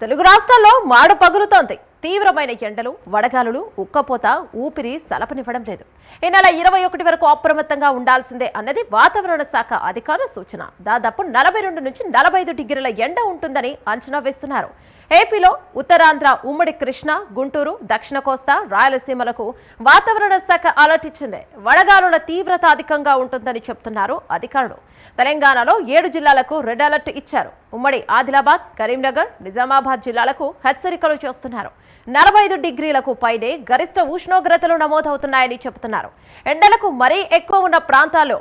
తెలుగు రాష్ట్రాల్లో మాడు పగులుతోంది. తీవ్రమైన ఎండలు, వడగాలులు, ఉక్కపోత ఊపిరి సలపనివ్వడం లేదు. ఈ నెల 21 వరకు అప్రమత్తంగా ఉండాల్సిందే అన్నది వాతావరణ శాఖ అధికారుల సూచన. దాదాపు 42 నుంచి 45 డిగ్రీల ఎండ ఉంటుందని అంచనా వేస్తున్నారు. ఏపీలో ఉత్తరాంధ్ర, ఉమ్మడి కృష్ణా, గుంటూరు, దక్షిణ కోస్తా, రాయలసీమలకు వాతావరణ శాఖ అలర్ట్ ఇచ్చింది. వడగాలుల తీవ్రత అధికంగా ఉంటుందని చెప్తున్నారు అధికారులు. తెలంగాణలో 7 జిల్లాలకు రెడ్ అలర్ట్ ఇచ్చారు. ఉమ్మడి ఆదిలాబాద్, కరీంనగర్, నిజామాబాద్ జిల్లాలకు హెచ్చరికలు చేస్తున్నారు. 45 డిగ్రీలకు పైనే గరిష్ట ఉష్ణోగ్రతలు నమోదవుతున్నాయని చెబుతున్నారు. ఎండలకు మరీ ఎక్కువ ఉన్న ప్రాంతాల్లో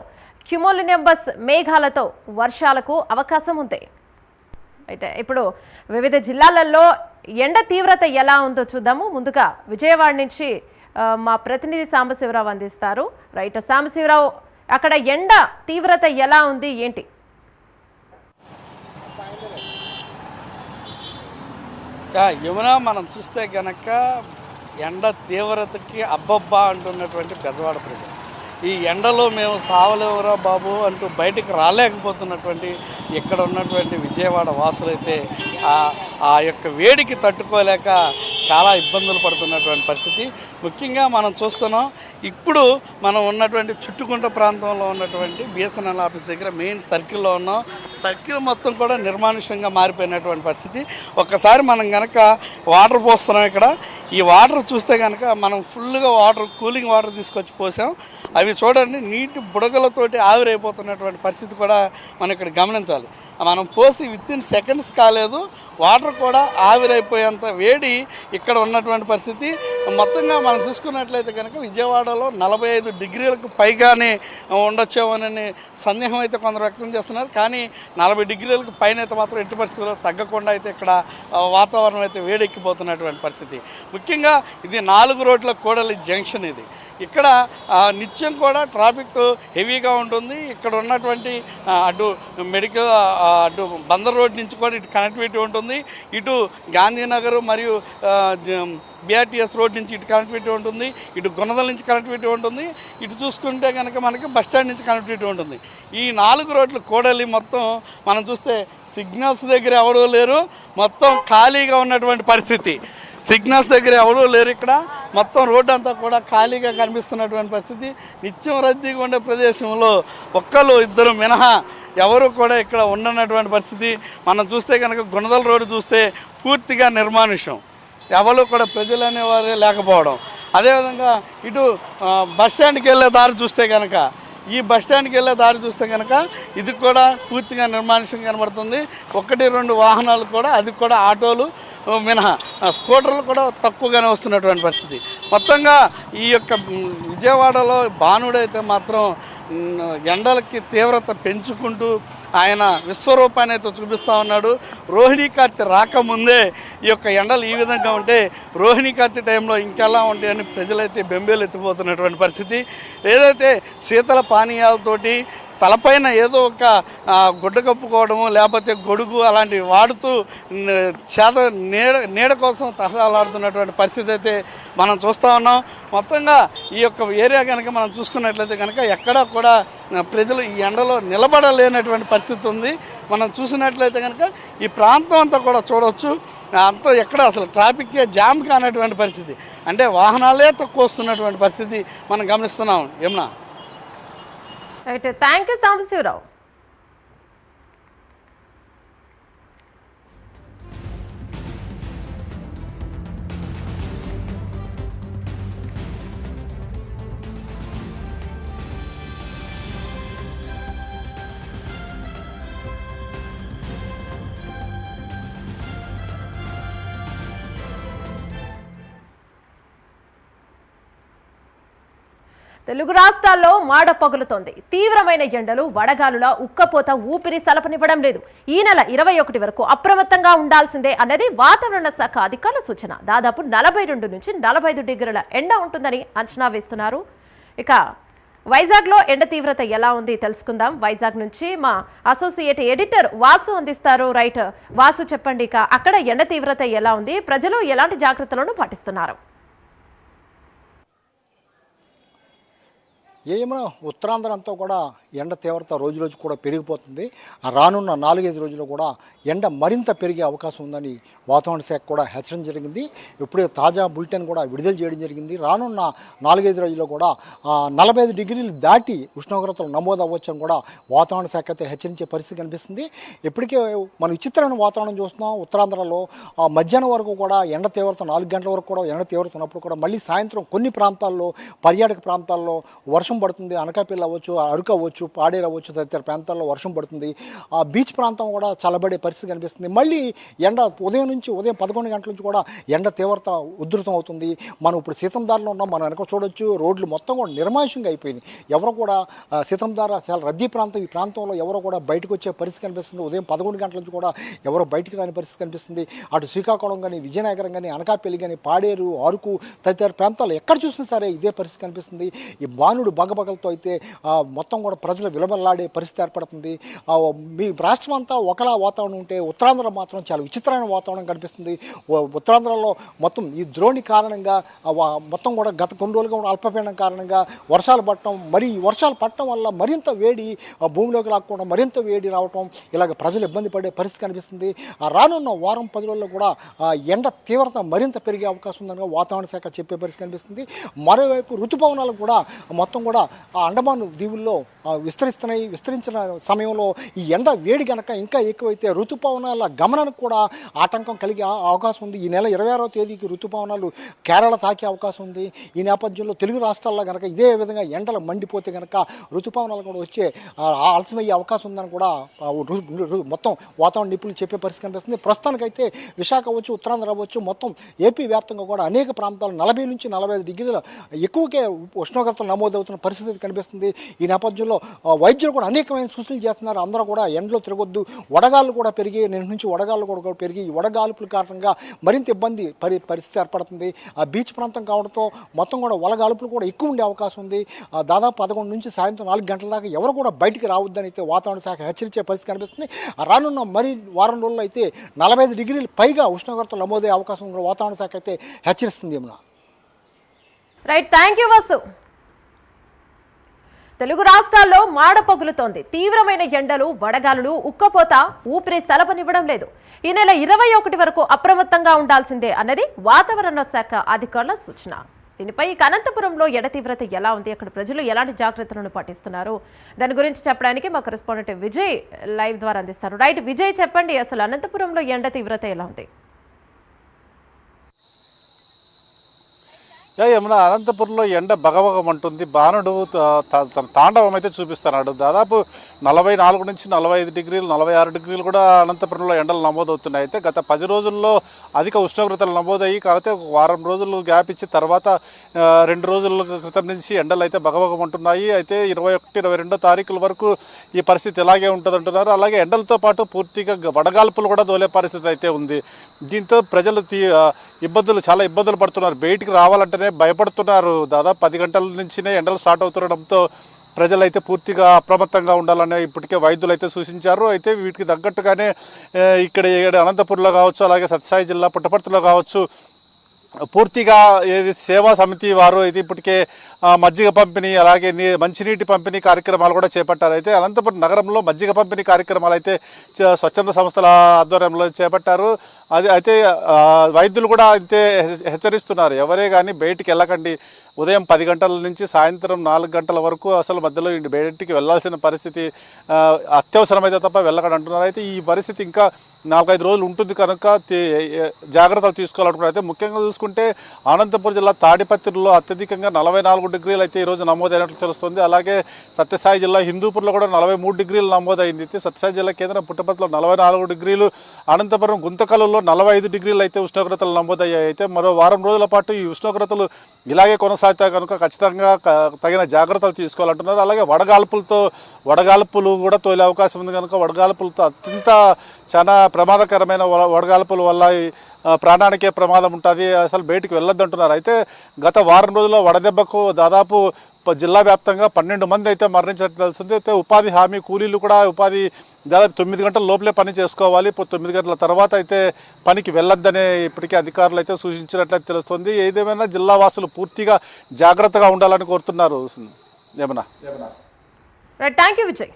క్యుములోనింబస్ మేఘాలతో వర్షాలకు అవకాశం ఉంది. అయితే ఇప్పుడు వివిధ జిల్లాలలో ఎండ తీవ్రత ఎలా ఉందో చూద్దాము. ముందుగా విజయవాడ నుంచి మా ప్రతినిధి సాంబశివరావు అందిస్తారు. రైట్ సాంబశివరావు, అక్కడ ఎండ తీవ్రత ఎలా ఉంది ఏంటి? యమున, మనం చూస్తే గనక ఎండ తీవ్రతకి అబ్బబ్బా అంటున్నటువంటి పెద్దవాడ ప్రజలు ఈ ఎండలో మేము సావలేవురా బాబు అంటూ బయటికి రాలేకపోతున్నటువంటి ఇక్కడ ఉన్నటువంటి విజయవాడ వాసులైతే ఆ యొక్క వేడికి తట్టుకోలేక చాలా ఇబ్బందులు పడుతున్నటువంటి పరిస్థితి. ముఖ్యంగా మనం చూస్తున్నాం, ఇప్పుడు మనం ఉన్నటువంటి చుట్టుకుంట ప్రాంతంలో ఉన్నటువంటి బిఎస్ఎన్ఎల్ ఆఫీస్ దగ్గర మెయిన్ సర్కిల్లో ఉన్నాం. సర్కిల్ మొత్తం కూడా నిర్మానుష్యంగా మారిపోయినటువంటి పరిస్థితి. ఒక్కసారి మనం కనుక వాటర్ పోస్తున్నాం. ఇక్కడ ఈ వాటర్ చూస్తే కనుక మనం ఫుల్గా కూలింగ్ వాటర్ తీసుకొచ్చి పోసాం. అవి చూడండి, నీటి బుడగలతోటి ఆవిరైపోతున్నటువంటి పరిస్థితి కూడా మనం ఇక్కడ గమనించాలి. మనం పోసి వితిన్ సెకండ్స్ కాలేదు, వాటర్ కూడా ఆవిరైపోయేంత వేడి ఇక్కడ ఉన్నటువంటి పరిస్థితి. మొత్తంగా మనం చూసుకున్నట్లయితే కనుక విజయవాడలో 45 డిగ్రీలకు పైగానే ఉండొచ్చేమోనని సందేహం అయితే కొందరు వ్యక్తం చేస్తున్నారు. కానీ 40 డిగ్రీలకు పైన అయితే మాత్రం ఎట్టి పరిస్థితుల్లో తగ్గకుండా అయితే ఇక్కడ వాతావరణం అయితే వేడెక్కిపోతున్నటువంటి పరిస్థితి. ముఖ్యంగా ఇది 4 రోడ్ల కూడలి జంక్షన్. ఇది ఇక్కడ నిత్యం కూడా ట్రాఫిక్ హెవీగా ఉంటుంది. ఇక్కడ ఉన్నటువంటి అటు మెడికల్ అటు బందర్ రోడ్ నుంచి కూడా ఇటు కనెక్టివిటీ ఉంటుంది. ఇటు గాంధీనగర్ మరియు బిఆర్టీఎస్ రోడ్ నుంచి ఇటు కనెక్టివిటీ ఉంటుంది. ఇటు గుణదల నుంచి కనెక్టివిటీ ఉంటుంది. ఇటు చూసుకుంటే కనుక మనకి బస్టాండ్ నుంచి కనెక్టివిటీ ఉంటుంది. ఈ 4 రోడ్లు కూడలి మొత్తం మనం చూస్తే సిగ్నల్స్ దగ్గర ఎవరూ లేరు, మొత్తం ఖాళీగా ఉన్నటువంటి పరిస్థితి. సిగ్నల్స్ దగ్గర ఎవరూ లేరు. ఇక్కడ మొత్తం రోడ్డు అంతా కూడా ఖాళీగా కనిపిస్తున్నటువంటి పరిస్థితి. నిత్యం రద్దీగా ఉండే ప్రదేశంలో ఒక్కరు ఇద్దరు మినహా ఎవరు కూడా ఇక్కడ ఉండనటువంటి పరిస్థితి. మనం చూస్తే కనుక గుణదల రోడ్డు చూస్తే పూర్తిగా నిర్మానుష్యం, ఎవరు కూడా ప్రజలు అనేవారే లేకపోవడం. అదేవిధంగా ఇటు బస్టాండ్కి వెళ్ళే దారి చూస్తే కనుక ఈ బస్టాండ్కి వెళ్ళే దారి చూస్తే కనుక ఇది కూడా పూర్తిగా నిర్మానుష్యం కనబడుతుంది. 1-2 వాహనాలు కూడా, అది కూడా ఆటోలు మినహా స్కూటర్లు కూడా తక్కువగానే వస్తున్నటువంటి పరిస్థితి. మొత్తంగా ఈ యొక్క విజయవాడలో భానుడైతే మాత్రం ఎండలకి తీవ్రత పెంచుకుంటూ ఆయన విశ్వరూపాన్ని అయితే చూపిస్తూ ఉన్నాడు. రోహిణీ కార్తె రాకముందే ఈ యొక్క ఎండలు ఈ విధంగా ఉంటే రోహిణీ కార్తె టైంలో ఇంకెలా ఉంటాయని ప్రజలైతే బెంబేలు ఎత్తిపోతున్నటువంటి పరిస్థితి. ఏదైతే శీతల పానీయాలతోటి తలపైన ఏదో ఒక గుడ్డ కప్పుకోవడము, లేకపోతే గొడుగు అలాంటివి వాడుతూ నీడ కోసం తహలాడుతున్నటువంటి పరిస్థితి అయితే మనం చూస్తూ ఉన్నాం. మొత్తంగా ఈ యొక్క ఏరియా కనుక మనం చూసుకున్నట్లయితే కనుక ఎక్కడా కూడా ప్రజలు ఈ ఎండలో నిలబడలేనటువంటి పరిస్థితి ఉంది. మనం చూసినట్లయితే కనుక ఈ ప్రాంతం అంతా కూడా చూడవచ్చు, అంతా ఎక్కడ అసలు ట్రాఫిక్కే జామ్ కానటువంటి పరిస్థితి. అంటే వాహనాలే తక్కువ వస్తున్నటువంటి పరిస్థితి మనం గమనిస్తున్నాం. Yamuna, right, thank you Sambasivarao. Telugu రాష్ట్రాల్లో మాడ పగులుతోంది. తీవ్రమైన ఎండలు, వడగాలుల ఉక్కపోత ఊపిరి సలపనివ్వడం లేదు. ఈ నెల 21 వరకు అప్రమత్తంగా ఉండాల్సిందే అన్నది వాతావరణ శాఖ అధికారుల సూచన. దాదాపు 42 నుంచి 45 డిగ్రీల ఎండ ఉంటుందని అంచనా వేస్తున్నారు. ఇక వైజాగ్లో ఎండ తీవ్రత ఎలా ఉంది తెలుసుకుందాం. వైజాగ్ నుంచి మా అసోసియేట్ ఎడిటర్ వాసు అందిస్తారు. రైట్ వాసు, చెప్పండి, ఇక అక్కడ ఎండ తీవ్రత ఎలా ఉంది, ప్రజలు ఎలాంటి జాగ్రత్తలను పాటిస్తున్నారు? ఏమైనా ఉత్తరాంధ్ర అంతా కూడా ఎండ తీవ్రత రోజు రోజు కూడా పెరిగిపోతుంది. రానున్న 4-5 రోజుల్లో కూడా ఎండ మరింత పెరిగే అవకాశం ఉందని వాతావరణ శాఖ కూడా హెచ్చరించడం జరిగింది. ఇప్పుడే తాజా బులెటిన్ కూడా విడుదల చేయడం జరిగింది. రానున్న 4-5 రోజుల్లో కూడా 45 డిగ్రీలు దాటి ఉష్ణోగ్రతలు నమోదు అవ్వచ్చని కూడా వాతావరణ శాఖ అయితే హెచ్చరించే పరిస్థితి కనిపిస్తుంది. ఇప్పటికే మనం విచిత్రమైన వాతావరణం చూస్తున్నాం. ఉత్తరాంధ్రలో మధ్యాహ్నం వరకు కూడా ఎండ తీవ్రత 4 గంటల వరకు కూడా ఎండ తీవ్రత ఉన్నప్పుడు కూడా మళ్ళీ సాయంత్రం కొన్ని ప్రాంతాల్లో పర్యాటక ప్రాంతాల్లో వర్షం పడుతుంది. అనకాపల్లి అవ్వచ్చు, అరకు అవ్వచ్చు, పాడేరు అవ్వచ్చు, తదితర ప్రాంతాల్లో వర్షం పడుతుంది. ఆ బీచ్ ప్రాంతం కూడా చల్లబడే పరిస్థితి కనిపిస్తుంది. మళ్ళీ ఎండ ఉదయం 11 గంటల నుంచి కూడా ఎండ తీవ్రత ఉధృతం అవుతుంది. మనం ఇప్పుడు సీతందారిలో ఉన్నాం. మనం వెనక చూడొచ్చు, రోడ్లు మొత్తం కూడా నిర్మానుష్యంగా అయిపోయింది. ఎవరు కూడా సీతందార చాలా రద్దీ ప్రాంతం. ఈ ప్రాంతంలో ఎవరో కూడా బయటకు వచ్చే పరిస్థితి కనిపిస్తుంది. ఉదయం 11 గంటల నుంచి కూడా ఎవరో బయటకు రాని పరిస్థితి కనిపిస్తుంది. అటు శ్రీకాకుళం కానీ, విజయనగరం కానీ, అనకాపల్లి కానీ, పాడేరు, అరకు తదితర ప్రాంతాలు ఎక్కడ చూసినా సరే ఇదే పరిస్థితి కనిపిస్తుంది. ఈ బాణుడు బగబగలతో అయితే మొత్తం కూడా ప్రజలు విలవల్లాడే పరిస్థితి ఏర్పడుతుంది. మీ రాష్ట్రం అంతా ఒకలా వాతావరణం ఉంటే ఉత్తరాంధ్ర మాత్రం చాలా విచిత్రమైన వాతావరణం కనిపిస్తుంది. ఉత్తరాంధ్రలో మొత్తం ఈ ద్రోణి కారణంగా మొత్తం కూడా గత కొన్ని రోజులుగా ఉన్న అల్పపీడనం కారణంగా వర్షాలు పడటం, మరి ఈ వర్షాలు పడటం వల్ల మరింత వేడి భూమిలోకి లాక్కోవడం, మరింత వేడి రావటం, ఇలాగ ప్రజలు ఇబ్బంది పడే పరిస్థితి కనిపిస్తుంది. రానున్న వారం 10 రోజుల్లో కూడా ఎండ తీవ్రత మరింత పెరిగే అవకాశం ఉందని వాతావరణ శాఖ చెప్పే పరిస్థితి కనిపిస్తుంది. మరోవైపు ఋతుపవనాలు కూడా మొత్తం కూడా అండమాన్ దీవుల్లో విస్తరించిన సమయంలో ఈ ఎండ వేడి కనుక ఇంకా ఎక్కువైతే ఋతుపవనాల గమనానికి కూడా ఆటంకం కలిగే అవకాశం ఉంది. ఈ నెల 26వ తేదీకి ఋతుపవనాలు కేరళ తాకే అవకాశం ఉంది. ఈ నేపథ్యంలో తెలుగు రాష్ట్రాల్లో కనుక ఇదే విధంగా ఎండలు మండిపోతే కనుక ఋతుపవనాలు కూడా వచ్చే ఆలస్యమయ్యే అవకాశం ఉందని కూడా మొత్తం వాతావరణ నిపుణులు చెప్పే పరిస్థితి కనిపిస్తుంది. ప్రస్తుతానికైతే విశాఖ అవ్వచ్చు, ఉత్తరాంధ్ర అవ్వచ్చు, మొత్తం ఏపీ వ్యాప్తంగా కూడా అనేక ప్రాంతాలు 40 నుంచి 45 డిగ్రీల ఎక్కువకే ఉష్ణోగ్రతలు నమోదవుతున్న పరిస్థితి కనిపిస్తుంది. ఈ నేపథ్యంలో వైద్యులు కూడా అనేకమైన సూచనలు చేస్తున్నారు. అందరూ కూడా ఎండలో తిరగొద్దు. వడగాళ్ళు కూడా పెరిగి నిన్న నుంచి వడగాళ్ళు కూడా పెరిగి ఈ వడగాల్పుల కారణంగా మరింత ఇబ్బంది పరిస్థితి ఏర్పడుతుంది. ఆ బీచ్ ప్రాంతం కావడంతో మొత్తం కూడా వడగాల్పులు కూడా ఎక్కువ ఉండే అవకాశం ఉంది. దాదాపు 11 నుంచి సాయంత్రం 4 గంటల దాకా ఎవరు కూడా బయటికి రావద్దని అయితే వాతావరణ శాఖ హెచ్చరించే పరిస్థితి కనిపిస్తుంది. రానున్న మరి వారం రోజుల్లో అయితే 45 డిగ్రీలు పైగా ఉష్ణోగ్రతలు నమోదయ్యే అవకాశం కూడా వాతావరణ శాఖ అయితే హెచ్చరిస్తుంది. ఏమన్నా right, thank you Vasu. Telugu రాష్ట్రాల్లో మాడ పగులుతోంది. తీవ్రమైన ఎండలు, వడగాలులు, ఉక్కపోత ఊపిరి సలపనివ్వడం లేదు. ఈ నెల 21 వరకు అప్రమత్తంగా ఉండాల్సిందే అన్నది వాతావరణ శాఖ అధికారుల సూచన. దీనిపై అనంతపురంలో ఎండ తీవ్రత ఎలా ఉంది, అక్కడ ప్రజలు ఎలాంటి జాగ్రత్తలను పాటిస్తున్నారు, దాని గురించి చెప్పడానికి మా కరెస్పాండెంట్ విజయ్ లైవ్ ద్వారా అందిస్తారు. రైట్ విజయ్, చెప్పండి అసలు అనంతపురంలో ఎండ తీవ్రత ఎలా ఉంది? ఏమన్నా అనంతపురంలో ఎండ బగబగమంటుంది. బాణుడు తన తాండవం అయితే చూపిస్తున్నాడు. దాదాపు 44 నుంచి 45 డిగ్రీలు 46 డిగ్రీలు కూడా అనంతపురంలో ఎండలు నమోదవుతున్నాయి. అయితే గత 10 రోజుల్లో అధిక ఉష్ణోగ్రతలు నమోదయ్యి కాకపోతే ఒక వారం రోజులు గ్యాప్ ఇచ్చి తర్వాత 2 రోజుల క్రితం నుంచి ఎండలు అయితే బగబగమంటున్నాయి. అయితే 21-22 తారీఖుల వరకు ఈ పరిస్థితి ఇలాగే ఉంటుందంటున్నారు. అలాగే ఎండలతో పాటు పూర్తిగా వడగాల్పులు కూడా దోలే పరిస్థితి అయితే ఉంది. దీంతో ప్రజలు చాలా ఇబ్బందులు పడుతున్నారు. బయటికి రావాలంటేనే భయపడుతున్నారు. దాదాపు 10 గంటల నుంచినే ఎండలు స్టార్ట్ అవుతుండడంతో ప్రజలైతే పూర్తిగా అప్రమత్తంగా ఉండాలని ఇప్పటికే వైద్యులు అయితే సూచించారు. అయితే వీటికి తగ్గట్టుగానే ఇక్కడ అనంతపురంలో కావచ్చు, అలాగే సత్యసాయి జిల్లా పుట్టపర్తిలో కావచ్చు, పూర్తిగా ఏది సేవా సమితి వారు అయితే ఇప్పటికే మజ్జిగ పంపిణీ అలాగే మంచినీటి పంపిణీ కార్యక్రమాలు కూడా చేపట్టారు. అయితే అనంతపురం నగరంలో మజ్జిగ పంపిణీ కార్యక్రమాలు అయితే స్వచ్ఛంద సంస్థల ఆధ్వర్యంలో చేపట్టారు. అయితే వైద్యులు కూడా అయితే హెచ్చరిస్తున్నారు, ఎవరే కానీ బయటికి వెళ్ళకండి. ఉదయం 10 గంటల నుంచి సాయంత్రం 4 గంటల వరకు అసలు మధ్యలో బయటికి వెళ్లాల్సిన పరిస్థితి అత్యవసరమైతే తప్ప వెళ్ళకండి అంటున్నారు. అయితే ఈ పరిస్థితి ఇంకా 4-5 రోజులు ఉంటుంది కనుక జాగ్రత్తలు తీసుకోవాలనుకున్నారు. అయితే ముఖ్యంగా చూసుకుంటే అనంతపురం జిల్లా తాడిపత్రిలో అత్యధికంగా 44 డిగ్రీలు అయితే ఈరోజు నమోదైనట్లు తెలుస్తుంది. అలాగే సత్యసాయి జిల్లా హిందూపూర్లో కూడా 43 డిగ్రీలు నమోదైంది. అయితే సత్యసాయి జిల్లా కేంద్రం పుట్టపర్తిలో 44 డిగ్రీలు, అనంతపురం గుంతకల్లో 45 డిగ్రీలు అయితే ఉష్ణోగ్రతలు నమోదయ్యాయి. అయితే మరో వారం రోజుల పాటు ఈ ఉష్ణోగ్రతలు ఇలాగే కొనసాగుతాయి కనుక ఖచ్చితంగా తగిన జాగ్రత్తలు తీసుకోవాలంటున్నారు. అలాగే వడగాల్పులు కూడా తోలే అవకాశం ఉంది కనుక వడగాల్పులతో చాలా ప్రమాదకరమైన వడగాల్పుల వల్ల ప్రాణానికే ప్రమాదం ఉంటుంది, అసలు బయటికి వెళ్ళొద్దంటున్నారు. అయితే గత వారం రోజుల్లో వడదెబ్బకు దాదాపు జిల్లా వ్యాప్తంగా 12 మంది అయితే మరణించినట్టు తెలుస్తుంది. అయితే ఉపాధి హామీ కూలీలు కూడా దాదాపు 9 గంటల లోపలే పని చేసుకోవాలి, 9 గంటల తర్వాత అయితే పనికి వెళ్ళొద్దనే ఇప్పటికే అధికారులు అయితే సూచించినట్లయితే తెలుస్తుంది. ఏదేమైనా జిల్లా వాసులు పూర్తిగా జాగ్రత్తగా ఉండాలని కోరుతున్నారు. Yamuna. Right, thank you Vijay.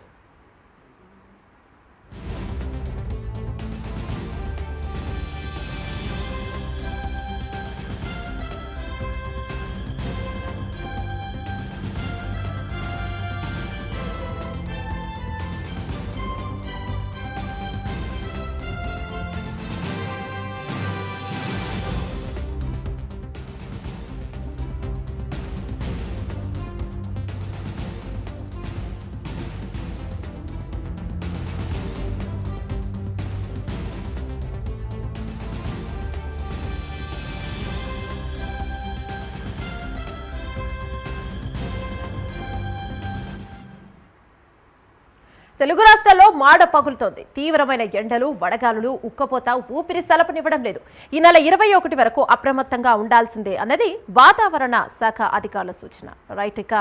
Telugu రాష్ట్రాల్లో మాడ పగులుతోంది. తీవ్రమైన ఎండలు, వడగాలులు, ఉక్కపోత ఊపిరి సలపనివ్వడం లేదు. ఈ నెల 21 వరకు అప్రమత్తంగా ఉండాల్సిందే అన్నది వాతావరణ శాఖ అధికారుల సూచన. రైట్, ఇక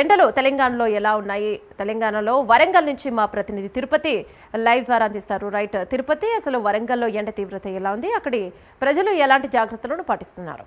ఎండలు తెలంగాణలో ఎలా ఉన్నాయి? తెలంగాణలో వరంగల్ నుంచి మా ప్రతినిధి తిరుపతి లైవ్ ద్వారా అందిస్తారు. రైట్ తిరుపతి, అసలు వరంగల్లో ఎండ తీవ్రత ఎలా ఉంది? అక్కడి ప్రజలు ఎలాంటి జాగ్రత్తలను పాటిస్తున్నారు?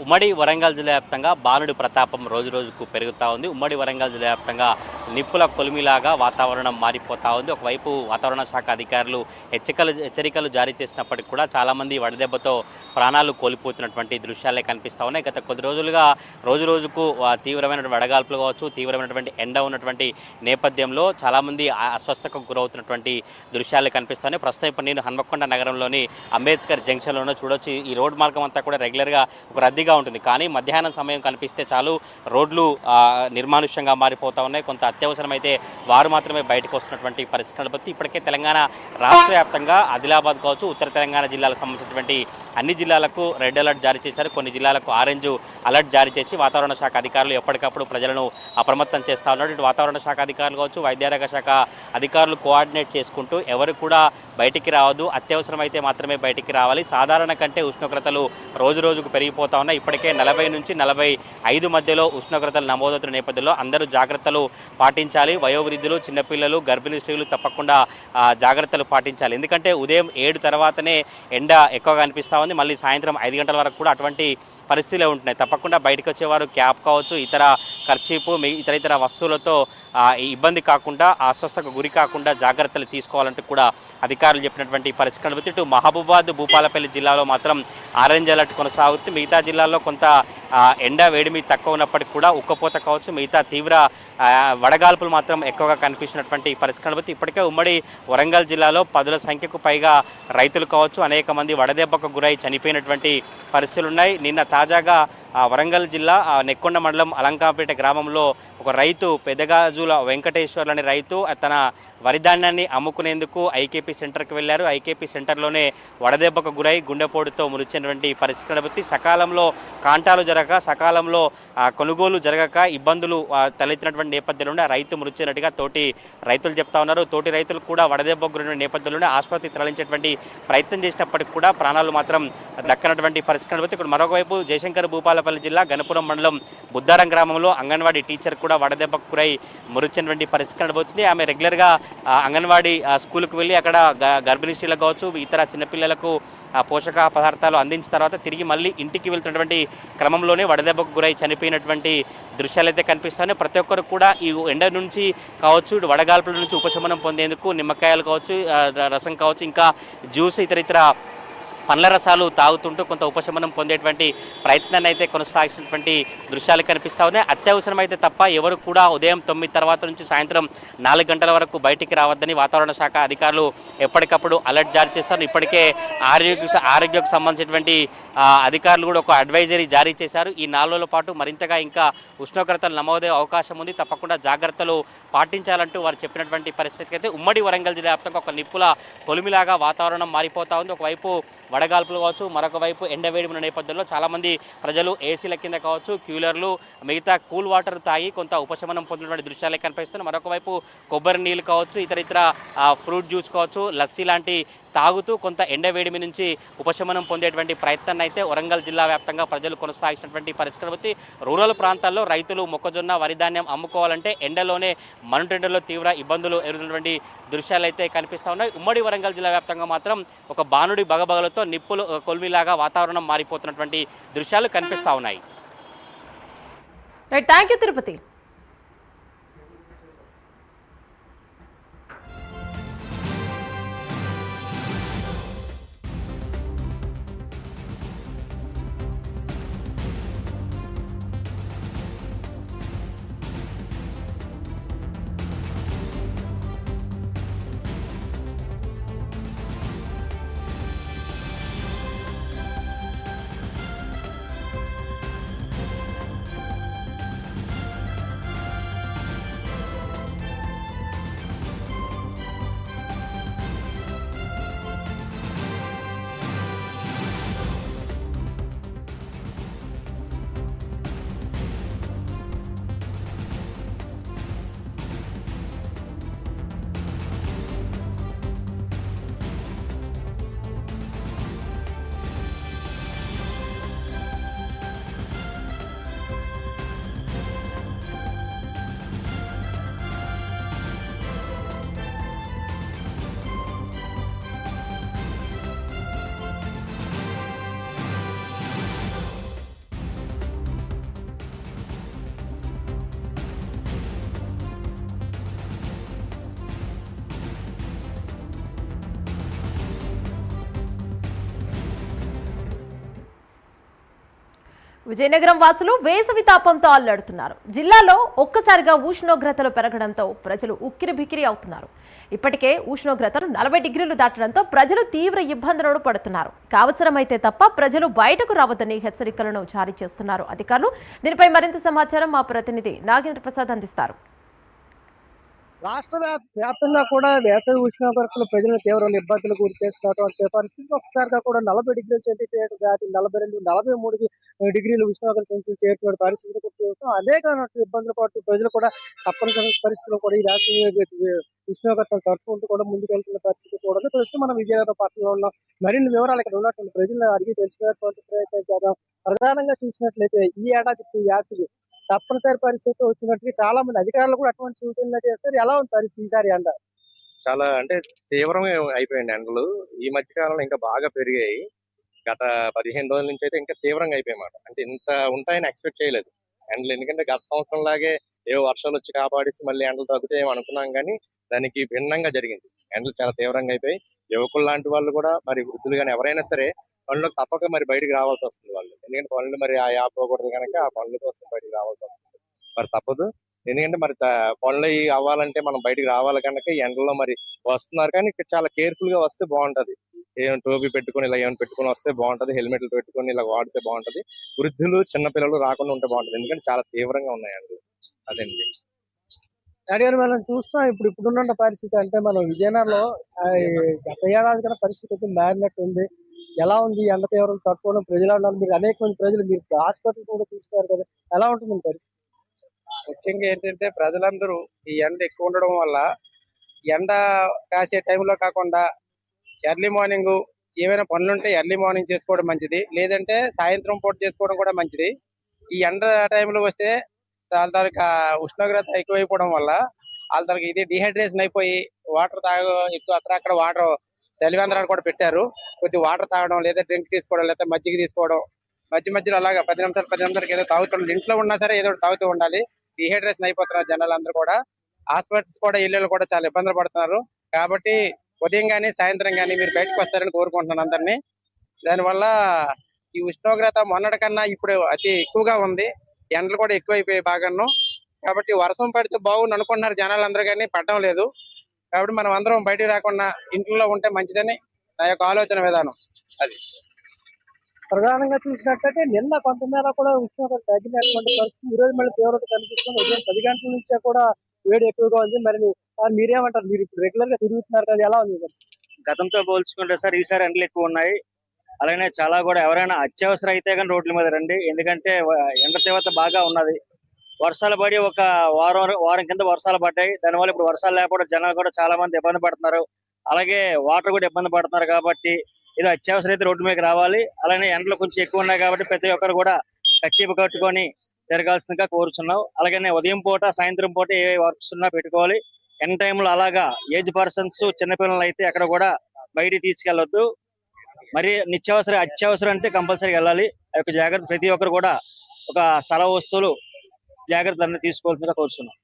ఉమ్మడి వరంగల్ జిల్లా వ్యాప్తంగా బాణుడి ప్రతాపం రోజు రోజుకు పెరుగుతూ ఉంది. ఉమ్మడి వరంగల్ జిల్లా వ్యాప్తంగా నిప్పుల కొలిమిలాగా వాతావరణం మారిపోతూ ఉంది. ఒకవైపు వాతావరణ శాఖ అధికారులు హెచ్చరికలు జారీ చేసినప్పటికీ కూడా చాలామంది వడదెబ్బతో ప్రాణాలు కోల్పోతున్నటువంటి దృశ్యాలే కనిపిస్తూ ఉన్నాయి. గత కొద్ది రోజులుగా రోజు రోజుకు తీవ్రమైనటువంటి వడగాల్పులు కావచ్చు, తీవ్రమైనటువంటి ఎండ ఉన్నటువంటి నేపథ్యంలో చాలామంది అస్వస్థతకు గురవుతున్నటువంటి దృశ్యాలు కనిపిస్తున్నాయి. ప్రస్తుతం ఇప్పుడు నేను హన్మకొండ నగరంలోని అంబేద్కర్ జంక్షన్లోనే చూడొచ్చు. ఈ రోడ్ మార్గం అంతా కూడా రెగ్యులర్గా ఒక రద్దీగా ఉంటుంది. కానీ మధ్యాహ్నం సమయం కనిపిస్తే చాలు రోడ్లు నిర్మానుష్యంగా మారిపోతూ ఉన్నాయి. కొంత అత్యవసరమైతే వారు మాత్రమే బయటకు వస్తున్నటువంటి పరిస్థితులను బట్టి ఇప్పటికే తెలంగాణ రాష్ట్ర వ్యాప్తంగా ఆదిలాబాద్ కావచ్చు, ఉత్తర తెలంగాణ జిల్లాలకు సంబంధించినటువంటి అన్ని జిల్లాలకు రెడ్ అలర్ట్ జారీ చేశారు. కొన్ని జిల్లాలకు ఆరెంజ్ అలర్ట్ జారీ చేసి వాతావరణ శాఖ అధికారులు ఎప్పటికప్పుడు ప్రజలను అప్రమత్తం చేస్తూ ఉన్నారు. ఇటు వాతావరణ శాఖ అధికారులు కావచ్చు, వైద్యారోగ్య శాఖ అధికారులు కోఆర్డినేట్ చేసుకుంటూ ఎవరు కూడా బయటికి రావద్దు, అత్యవసరమైతే మాత్రమే బయటికి రావాలి. సాధారణ కంటే ఉష్ణోగ్రతలు రోజు రోజుకు పెరిగిపోతా ఉన్నాయి. ఇప్పటికే 40 నుంచి 45 మధ్యలో ఉష్ణోగ్రతలు నమోదవుతున్న నేపథ్యంలో అందరూ జాగ్రత్తలు పాటించాలి. వయోవృద్ధులు, చిన్నపిల్లలు, గర్భిణీ స్త్రీలు తప్పకుండా జాగ్రత్తలు పాటించాలి. ఎందుకంటే ఉదయం 7 తర్వాతనే ఎండ ఎక్కువగా అనిపిస్తూ ఉంది. మళ్ళీ సాయంత్రం 5 గంటల వరకు కూడా అటువంటి పరిస్థితులే ఉంటున్నాయి. తప్పకుండా బయటకు వచ్చేవారు క్యాప్ కావచ్చు, ఇతర ఖర్చీపు, ఇతర వస్తువులతో ఇబ్బంది కాకుండా, అస్వస్థకు గురి కాకుండా జాగ్రత్తలు తీసుకోవాలంటూ కూడా అధికారులు చెప్పినటువంటి పరిస్థితులను బట్టి ఇటు మహబూబాద్, భూపాలపల్లి జిల్లాలో మాత్రం ఆరెంజ్ అలర్ట్ కొనసాగుతుంది. మిగతా జిల్లాల్లో కొంత ఎండ వేడిమి తక్కువ ఉన్నప్పటికీ కూడా ఉక్కపోత కావచ్చు, మిగతా తీవ్ర వడగాల్పులు మాత్రం ఎక్కువగా కనిపిస్తున్నటువంటి పరిస్థితులను బట్టి ఇప్పటికే ఉమ్మడి వరంగల్ జిల్లాలో 10ల సంఖ్యకు పైగా రైతులు కావచ్చు, అనేక మంది వడదెబ్బకు గురై చనిపోయినటువంటి పరిస్థితులు ఉన్నాయి. నిన్న తాజాగా వరంగల్ జిల్లా నెక్కొండ మండలం అలంకాపేట గ్రామంలో ఒక రైతు పెదగాజుల వెంకటేశ్వర్లు అనే రైతు తన వరి ధాన్యాన్ని అమ్ముకునేందుకు ఐకేపీ సెంటర్కి వెళ్లారు. ఐకేపీ సెంటర్లోనే వడదెబ్బకు గురై గుండెపోటుతో మృతిచెందినటువంటి పరిస్థితులను బట్టి సకాలంలో కాంటాలు జరగక, సకాలంలో కొనుగోలు జరగక ఇబ్బందులు తలెత్తినటువంటి నేపథ్యంలోనే రైతు మృతి చెందినట్టుగా తోటి రైతులు చెప్తా ఉన్నారు. తోటి రైతులు కూడా వడదెబ్బకు గురైన నేపథ్యంలోనే ఆసుపత్రికి తరలించేటువంటి ప్రయత్నం చేసినప్పటికీ కూడా ప్రాణాలు మాత్రం దక్కనటువంటి పరిస్థితులను బట్టి ఇక్కడ మరొకవైపు జయశంకర్ భూపాలపల్లి జిల్లా గణపురం మండలం బుద్దారం గ్రామంలో అంగన్వాడీ టీచర్ కూడా వడదెబ్బకు గురై మృతి చెందినటువంటి పరిస్థితి కనబోతుంది. ఆమె రెగ్యులర్గా అంగన్వాడీ స్కూల్కి వెళ్ళి అక్కడ గర్భిణీ స్త్రీలకు కావచ్చు, ఇతర చిన్నపిల్లలకు పోషక పదార్థాలు అందించిన తర్వాత తిరిగి మళ్ళీ ఇంటికి వెళ్తున్నటువంటి క్రమంలోనే వడదెబ్బకు గురై చనిపోయినటువంటి దృశ్యాలు అయితే కనిపిస్తున్నాయి. ప్రతి ఒక్కరు కూడా ఈ ఎండ నుంచి కావచ్చు, వడగాల్పుల నుంచి ఉపశమనం పొందేందుకు నిమ్మకాయలు కావచ్చు, రసం కావచ్చు, ఇంకా జ్యూస్, ఇతర పండ్ల రసాలు తాగుతుంటూ కొంత ఉపశమనం పొందేటువంటి ప్రయత్నాన్ని అయితే కొనసాగిస్తున్నటువంటి దృశ్యాలు కనిపిస్తూ ఉన్నాయి. అత్యవసరమైతే తప్ప ఎవరు కూడా ఉదయం 9 తర్వాత నుంచి సాయంత్రం 4 గంటల వరకు బయటికి రావద్దని వాతావరణ శాఖ అధికారులు ఎప్పటికప్పుడు అలర్ట్ జారీ చేస్తారు. ఇప్పటికే ఆరోగ్యకు సంబంధించినటువంటి అధికారులు కూడా ఒక అడ్వైజరీ జారీ చేశారు. ఈ 4 రోజుల పాటు మరింతగా ఇంకా ఉష్ణోగ్రతలు నమోదయ్యే అవకాశం ఉంది. తప్పకుండా జాగ్రత్తలు పాటించాలంటూ వారు చెప్పినటువంటి పరిస్థితికి అయితే ఉమ్మడి వరంగల్ జిల్లా వ్యాప్తంగా ఒక నిప్పుల కొలిమిలాగా వాతావరణం మారిపోతా ఉంది. ఒకవైపు వడగాల్పులు కావచ్చు, మరొక వైపు ఎండవేడి ఉన్న నేపథ్యంలో చాలామంది ప్రజలు ఏసీల కింద కావచ్చు, కూలర్లు, మిగతా కూల్ వాటర్ తాగి కొంత ఉపశమనం పొందినటువంటి దృశ్యాలే కనిపిస్తున్నాయి. మరొక వైపు కొబ్బరి నీళ్ళు కావచ్చు, ఇతర ఫ్రూట్ జ్యూస్ కావచ్చు, లస్సీ లాంటి తాగుతూ కొంత ఎండవేడిమి నుంచి ఉపశమనం పొందేటువంటి ప్రయత్నాన్ని అయితే వరంగల్ జిల్లా వ్యాప్తంగా ప్రజలు కొనసాగించినటువంటి పరిస్థితులు బట్టి రూరల్ ప్రాంతాల్లో రైతులు మొక్కజొన్న, వరి ధాన్యం అమ్ముకోవాలంటే ఎండలోనే మండుటెండలో తీవ్ర ఇబ్బందులు ఎదుర్కొన్నటువంటి దృశ్యాలు అయితే కనిపిస్తూ ఉన్నాయి. ఉమ్మడి వరంగల్ జిల్లా వ్యాప్తంగా మాత్రం ఒక బాణుడి బగబగలతో నిప్పులు కొలిమిలాగా వాతావరణం మారిపోతున్నటువంటి దృశ్యాలు కనిపిస్తూ ఉన్నాయి. Right, thank you Tirupati. Vizianagaram వాసులు వేసవి తాపంతో అల్లాడుతున్నారు. జిల్లాలో ఒక్కసారిగా ఉష్ణోగ్రతలు పెరగడంతో ప్రజలు ఉక్కిరిబిక్కిరి అవుతున్నారు. ఇప్పటికే ఉష్ణోగ్రతలు 40 డిగ్రీలు దాటడంతో ప్రజలు తీవ్ర ఇబ్బందులను పడుతున్నారు. అవసరమైతే తప్ప ప్రజలు బయటకు రావద్దని హెచ్చరికలను జారీ చేస్తున్నారు అధికారులు. దీనిపై మరింత సమాచారం మా ప్రతినిధి నాగేంద్ర ప్రసాద్ అందిస్తారు. రాష్ట్ర వ్యాప్తంగా కూడా వేసవి ఉష్ణోగ్రతలు ప్రజలను తీవ్ర ఇబ్బందులకు గురి చేస్తున్నటువంటి పరిస్థితి ఒక్కసారిగా కూడా 40 డిగ్రీల సెంటీగ్రేడ్ దాటి 42, 43 డిగ్రీల ఉష్ణోగ్రత సెంటీగ్రేడ్ చేర్చిన పరిస్థితులు చూస్తాం. అనేక ఇబ్బందులు పడుతూ ప్రజలు కూడా తప్పనిసరి పరిస్థితుల్లో కూడా ఈ వేసవి ఉష్ణోగ్రతలు తట్టుకుంటూ కూడా ముందుకెళ్తున్న పరిస్థితి కూడా ఉంది. ప్రస్తుతం మనం విజయనగరం పట్టణంలో ఉన్న మరిన్ని వివరాలు ఇక్కడ ఉన్నటువంటి ప్రజలను అడిగి తెలుసుకునేటువంటి ప్రయత్నం చేద్దాం. ప్రధానంగా చూసినట్లయితే ఈ ఏడాది వేసవి తప్పనిసరి పరిస్థితి వచ్చినట్టుగా చాలా మంది అధికారులు కూడా అటువంటి సూచనలు చేస్తారు. ఎలా ఉంది పరిస్థితి ఈసారి ఎండ? చాలా అంటే తీవ్రమే అయిపోయింది ఎండలు. ఈ మధ్య కాలంలో ఇంకా బాగా పెరిగాయి. గత 15 రోజుల నుంచి అయితే ఇంకా తీవ్రంగా అయిపోయామాట. అంటే ఇంత ఉంటాయని ఎక్స్పెక్ట్ చేయలేదు ఎండలు. ఎందుకంటే గత సంవత్సరం లాగే ఏవో వర్షాలు వచ్చి కాపాడేసి మళ్ళీ ఎండలు తగ్గుతాయేమో అనుకున్నాం, కానీ దానికి భిన్నంగా జరిగింది. ఎండలు చాలా తీవ్రంగా అయిపోయి యువకులు లాంటి వాళ్ళు కూడా, మరి వృద్ధులు కానీ ఎవరైనా సరే పనులకు తప్పక మరి బయటకు రావాల్సి వస్తుంది వాళ్ళు. ఎందుకంటే పనులు మరి ఆపకూడదు కనుక ఆ పనుల కోసం బయటకు రావాల్సి వస్తుంది. మరి తప్పదు. ఎందుకంటే మరి పనులు అవ్వాలంటే మనం బయటకు రావాలి కనుక ఈ ఎండలో మరి వస్తున్నారు. కానీ చాలా కేర్ఫుల్ గా వస్తే బాగుంటది. ఏమైనా టోపీ పెట్టుకుని ఇలా ఏమైనా పెట్టుకుని వస్తే బాగుంటది. హెల్మెట్లు పెట్టుకుని ఇలా వాడితే బాగుంటది. వృద్ధులు చిన్నపిల్లలు రాకుండా ఉంటే బాగుంటది. ఎందుకంటే చాలా తీవ్రంగా ఉన్నాయి ఎండలు. అదండి. అడిగారు మనం చూస్తాం. ఇప్పుడున్న పరిస్థితి అంటే మనం విజయనగరంలో గత ఏడాది కన్నా పరిస్థితి అయితే మారినట్టు ఉంది. ఎలా ఉంది ఎండ తీవ్రం తట్టుకోవడం? ప్రజలు అన్నారు, మీరు అనేక మంది ప్రజలు మీరు హాస్పిటల్ కూడా చూస్తున్నారు కదా, ఎలా ఉంటుంది పరిస్థితి? ముఖ్యంగా ఏంటంటే ప్రజలందరూ ఈ ఎండ ఎక్కువ ఉండడం వల్ల ఎండ కాసే టైంలో కాకుండా ఎర్లీ మార్నింగ్ ఏమైనా పనులు ఉంటే ఎర్లీ మార్నింగ్ చేసుకోవడం మంచిది, లేదంటే సాయంత్రం పూట చేసుకోవడం కూడా మంచిది. ఈ ఎండ టైంలో వస్తే వాళ్ళ తరక ఉష్ణోగ్రత ఎక్కువైపోవడం వల్ల వాళ్ళ తరక ఇది డిహైడ్రేషన్ అయిపోయి వాటర్ ఎక్కువ అక్కడ వాటర్ చలివేంద్రాలు కూడా పెట్టారు. కొద్ది వాటర్ తాగడం, లేదా డ్రింక్ తీసుకోవడం, లేదా మజ్జిగ తీసుకోవడం, మధ్యలో అలాగా 10 నిమిషాలకి ఏదో తాగుతుండాలి. ఇంట్లో ఉన్నా సరే ఏదో తాగుతూ ఉండాలి. డిహైడ్రేషన్ అయిపోతున్నారు జనాలందరూ కూడా. హాస్పిటల్స్ కూడా ఇళ్ళు కూడా చాలా ఇబ్బందులు పడుతున్నారు. కాబట్టి ఉదయం కానీ సాయంత్రం కానీ మీరు బయటకు వస్తారని కోరుకుంటున్నాను అందరినీ. దానివల్ల ఈ ఉష్ణోగ్రత మొన్నటి కన్నా ఇప్పుడు అతి ఎక్కువగా ఉంది. ఎండలు కూడా ఎక్కువైపోయాయి బాగాను. కాబట్టి వర్షం పడితే బాగుంది అనుకుంటున్నారు జనాలందరూ, కానీ పడడం లేదు. కాబట్టి మనం అందరం బయటకు రాకుండా ఇంట్లో ఉంటే మంచిదని నా యొక్క ఆలోచన విధానం. అది ప్రధానంగా చూసినట్లయితే నిన్న కొంతమేర కూడా ఉష్ణోగ్రత తగ్గినటువంటి పరిస్థితి ఈ రోజు మళ్ళీ తీవ్రత కనిపిస్తుంది. ఉదయం 10 గంటల నుంచే కూడా వేడి ఎక్కువగా ఉంది. మరి మీరేమంటారు? మీరు ఇప్పుడు రెగ్యులర్ గా తిరుగుతున్నారు కదా, ఎలా ఉంది? గతంతో పోల్చుకుంటే సార్ ఈసారి ఎండలు ఎక్కువ ఉన్నాయి. అలానే చాలా కూడా ఎవరైనా అత్యవసరం అయితే కానీ రోడ్ల మీద రండి. ఎందుకంటే ఎండ తీవ్రత బాగా ఉన్నది. వర్షాలు పడి ఒక వారం కింద వర్షాలు పడ్డాయి. దానివల్ల ఇప్పుడు వర్షాలు లేకపోవడం జనాలు కూడా చాలా మంది ఇబ్బంది పడుతున్నారు. అలాగే వాటర్ కూడా ఇబ్బంది పడుతున్నారు. కాబట్టి ఇది అత్యవసరం అయితే రోడ్డు మీద రావాలి. అలానే ఎండలు కొంచెం ఎక్కువ ఉన్నాయి కాబట్టి ప్రతి ఒక్కరు కూడా కచ్చిపు కట్టుకొని తిరగాల్సిందిగా కోరుచున్నాం. అలాగే ఉదయం పూట సాయంత్రం పూట ఏ వర్క్స్ ఉన్నా పెట్టుకోవాలి. ఎండ్ టైంలో అలాగా ఏజ్ పర్సన్స్ చిన్నపిల్లలు అయితే అక్కడ కూడా బయటికి తీసుకెళ్లొద్దు. మరి అత్యవసరం అంటే కంపల్సరీ వెళ్ళాలి. ఆ యొక్క జాగ్రత్త ప్రతి ఒక్కరు కూడా ఒక సలహా వస్తువులు జాగ్రత్తలు తీసుకోవాల్సిందిగా కోరుతున్నాం.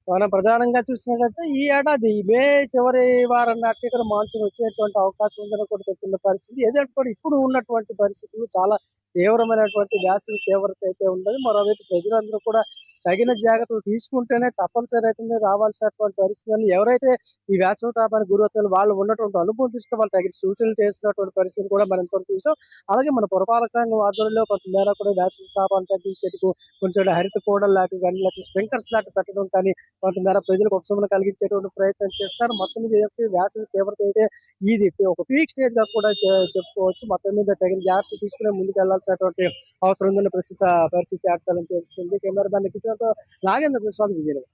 మనం ప్రధానంగా చూసినట్లయితే ఈ ఏడాది మే చివరి వారం నాటికి ఇక్కడ మాన్సూన్ వచ్చేటువంటి అవకాశం ఉందని కూడా చెప్తున్న పరిస్థితి. ఏదంటే కూడా ఇప్పుడు ఉన్నటువంటి పరిస్థితులు చాలా తీవ్రమైనటువంటి వేసవి తీవ్రత అయితే ఉన్నది. మరోవైపు ప్రజలందరూ కూడా తగిన జాగ్రత్తలు తీసుకుంటేనే తప్పనిసరి అయితే రావాల్సినటువంటి పరిస్థితులను ఎవరైతే ఈ వేసవి తాపానికి గురవుతారో వాళ్ళు ఉన్నటువంటి అనుభవం దృష్ట్యా వాళ్ళు తగిన సూచనలు చేస్తున్నటువంటి పరిస్థితి కూడా మనం ఇంతవరకు చూసాం. అలాగే మన పురపాలక సంఘం ఆధ్వర్యంలో కొంతమేర కూడా వేసవి తాపాన్ని తగ్గించేందుకు కొంచెం హరిత కూడలు లాంటివి కానీ లేకపోతే స్ప్రింక్లర్స్ లాంటివి పెట్టడం కానీ కొంతమేర ప్రజలకు ఉపశమనం కలిగించేటువంటి ప్రయత్నం చేస్తారు. మొత్తం మీద వేసవి తీవ్రత అయితే ఇది ఒక పీక్ స్టేజ్ గా కూడా చెప్పుకోవచ్చు. మొత్తం మీద తగిన జాగ్రత్త తీసుకునే ముందుకు వెళ్లాల్సినటువంటి అవసరం ఉందని పరిస్థితి ఏర్పడాలని తెలిసింది. Camera man Nagendra Prasad, Vizianagaram.